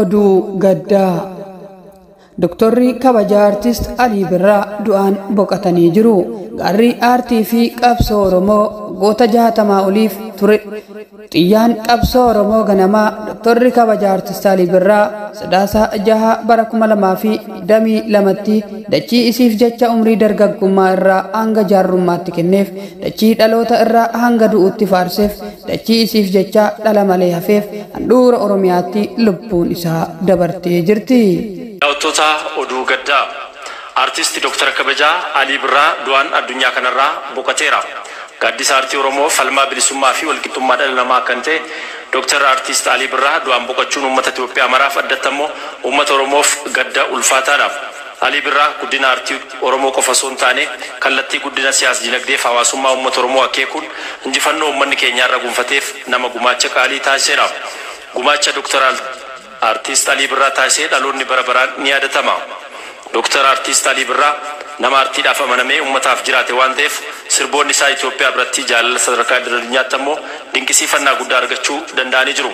Oduu gaddaa. Doktorri kabaja artist Alii Birraa du'aan boqotanii jiru. Gaarri aartii fi qabsoo Oromoo goota 60 oliif ture. Xiyyaan qabsoo Oromoo ganamaa Doktorri kabaja artist Alii Birraa Sadaasa 6 bara 2022tti dachii isiif jecha umrii dargaggummaa irraa hanga jaarrummaatti kenneef, dachii dhaloota irraa hanga du'uutti faarseef, dachii isiif jecha dhala malee hafeef handhuura Oromiyaatti lubbuun isaa dabartee jirti. Daawwattoota oduu gaddaa artisti Dr. Kabajaa Alii Birraa du'aan addunyaa kanarraa boqoteera. Gaaddisa aartii Oromoo falmaa bilisummaa fi walqixxummaa dhala namaa kan ta'e Dr. Artist Alii Birraa du'aan boqochuun uummata Itoophiyaa maraaf addatti immoo uummata Oromoof gadda ulfaataadha. Alii Birraa guddina aartii Oromoo qofa osoo hin taane kallattii guddina siyaas dinagdee fi hawaasummaa uummata Oromoo akeekuun injifannoo uummanni keenya irra gonfateef nama gumaacha qaalii taasiseera. Gumaacha Dr. Artist Alii Birraa taasisee dhaloonni bara baraan ni yaadatama. Dr. Artist Alii Birraa nama aartiidhaaf amanamee uummataaf jiraate waan ta'eef sirboonni isaa Itoophiyaa biratti jaalala sadarkaa addunyaatti immoo dinqisiifannaa guddaa argachuu danda'anii jiru.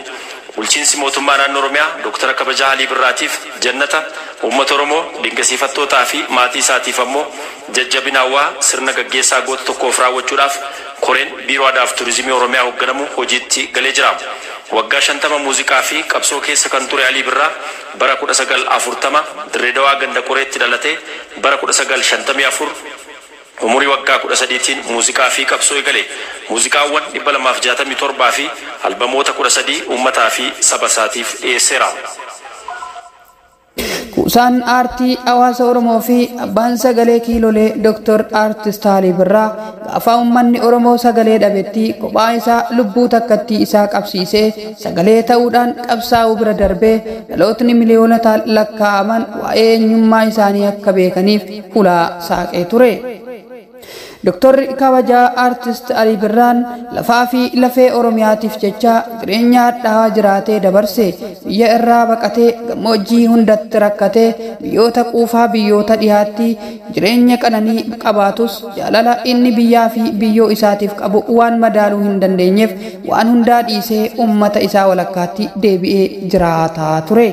Bulchiinsi mootummaa naannoo Oromiyaa Dr. Kabajaa Alii Birraatiif jannata, uummata Oromoo dinqisiifattootaa fi maatii isaatiif ammoo jajjabina hawwaa sirna gaggeessaa goota tokkoof raawwachuudhaaf koreen biiroo aadaa fi turizimii Oromiyaa hoogganamu hojiitti galee jira. Waggaa 50 muuziqaa fi qabsoo keessa kan ture Alii Birraa bara 1940 Dirreedawaa ganda qoreetti dhalatee bara 1954 umurii waggaa 13tiin muuziqaa fi qabsoo eegale. Muuziqaawwan 267 fi albamoota 13 uummataa fi saba isaatiif dhiyeesseera. Kuusaan aartii hawaasa Oromoo fi abbaan sagalee kiilolee Dr. Artist Alii Birraa gaafa uummanni Oromoo sagalee dhabetti kophaa isaa lubbuu takkattii isaa qabsiisee sagalee ta'uudhaan qabsaa'uu bira darbee dhalootni miliyoonotaan lakkaa'aman waa'ee eenyummaa isaanii akka beekaniif ulaa saaqee ture. Doktorri kabajaa Artist Alii Birraan lafaa fi lafee Oromiyaatiif jecha jireenya hadhaa'aa jiraatee dabarse, biyya irraa baqatee gammoojjii hundatti rakkatee biyyoota quufaa biyyoota dhiyaatti jireenya qananii qabaatus jaalala inni biyyaa fi biyyoo isaatiif qabu waan madaaluu hin dandeenyeef waan hundaa dhiisee uummata isaa walakkaatti deebi'ee jiraataa ture.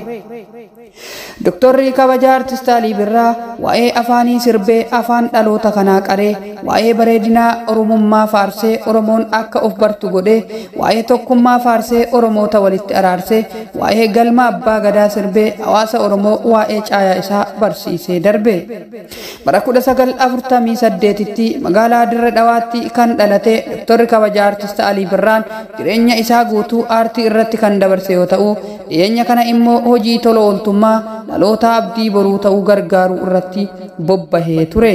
Doktorri kabajaa Artist Alii Birraa waa'ee afaanii sirbee afaan dhaloota kanaa qaree, waa'ee bareedinaa Oromummaa faarsee Oromoon akka of bartu godhee, waa'ee tokkummaa faarsee Oromoota walitti araarsee, waa'ee galma abbaa gadaa sirbee hawaasa Oromoo waa'ee caayaa isaa barsiisee darbe. Bara 1948tti magaalaa Dirre Dhawaatti kan dhalate Doktorri kabajaa Artist Alii Birraan jireenya isaa guutuu aartii irratti kan dabarse yoo ta'u, dhiyeenya kana immoo hojii tola ooltummaa dhaloota abdii boruu ta'uu gargaaruu irratti bobbahee ture.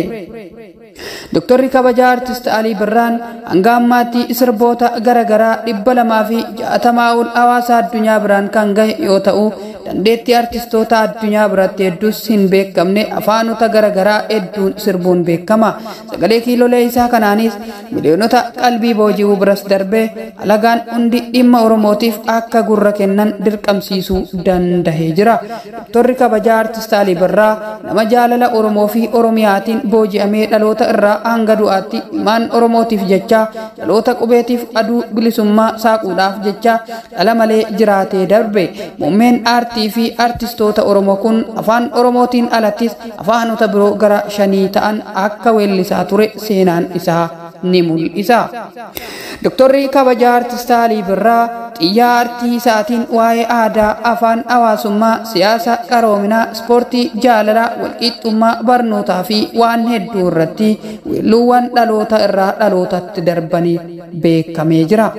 Doktorri kabajaa Artist Alii Birraan hanga ammaatti sirboota garagaraa 260 ol hawaasa addunyaa biraan kan gahe yoo ta'u, dandeettii artistoota addunyaa biratti hedduus hin beekamne afaanota garagaraa hedduun sirbuun beekama. Sagalee kiilolee isaa kanaanis miliyoonota qalbii booji'uu biras darbee alagaan hundi dhimma Oromootiif akka gurra kennan dirqamsiisuu dandahee jira. Doktorri kabajaa Artist Alii Birraa nama jaalala Oromoo fi Oromiyaatiin booji'amee dhaloota irraa hanga du'aatti ilmaan Oromootiif jecha dhaloota qubeetiif aduu bilisummaa saaquudhaaf jecha dhala malee jiraatee darbe. Muummeen aartii fi artistoota Oromoo kun afaan Oromootiin alattis afaanota biroo gara 5 ta'an akka weellisaa ture seenaan isaa ni mul'isa. Doktorri kabajaa Artist Alii Birraa xiyyaa aartii isaatiin waa'ee aadaa, afaan, hawaasummaa, siyaasa, qaroominaa, ispoortii, jaalala, walqixxummaa, barnootaa fi waan hedduu irratti weelluuwwan dhaloota irraa dhalootatti darbanii beekamee jira.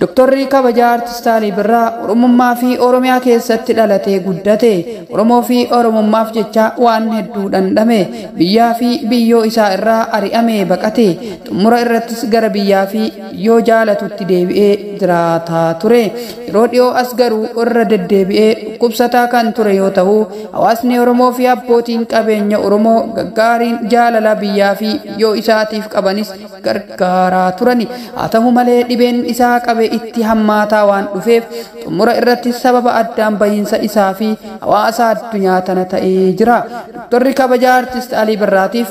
Doktorri kabajaa Artist Alii Birraa Oromummaa fi Oromiyaa keessatti dhalatee guddate. Oromoo fi Oromummaaf jecha waan hedduu dhandhame. Biyyaa fi biyyoo isaa irraa ari'amee baqate. Xumura irrattis gara biyyaa fi biyyoo jaalatutti deebi'ee jiraataa ture. Yeroo dhiyoo as garuu irra deddeebi'ee dhukkubsataa kan ture yoo ta'u, hawaasni Oromoo fi abbootiin qabeenya Oromoo gaggaariin jaalala biyyaa fi biyyoo isaatiif qabanis gargaaraa turani. Haa ta'u malee dhibeen isaa qabe itti hammaataa waan dhufeef xumura irratti sababa addaan bahiinsa isaa fi hawaasa addunyaa tana ta'ee jira. Doktorri kabajaa Artist Alii Birraatiif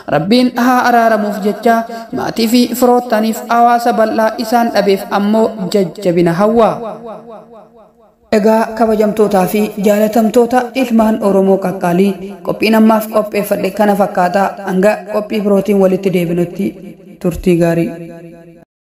Rabbiin haa araaramuuf jecha maatii fi firoottaniif hawaasa bal'aa isaan dhabeef ammoo jajjabina hawwa. Egaa kabajamtootaa fi jaalatamtoota ilmaan Oromoo qaqqaalii qophiin ammaaf qopheeffadhe kana fakkaata. Hanga qophii birootiin walitti deebinutti turtii gaarii.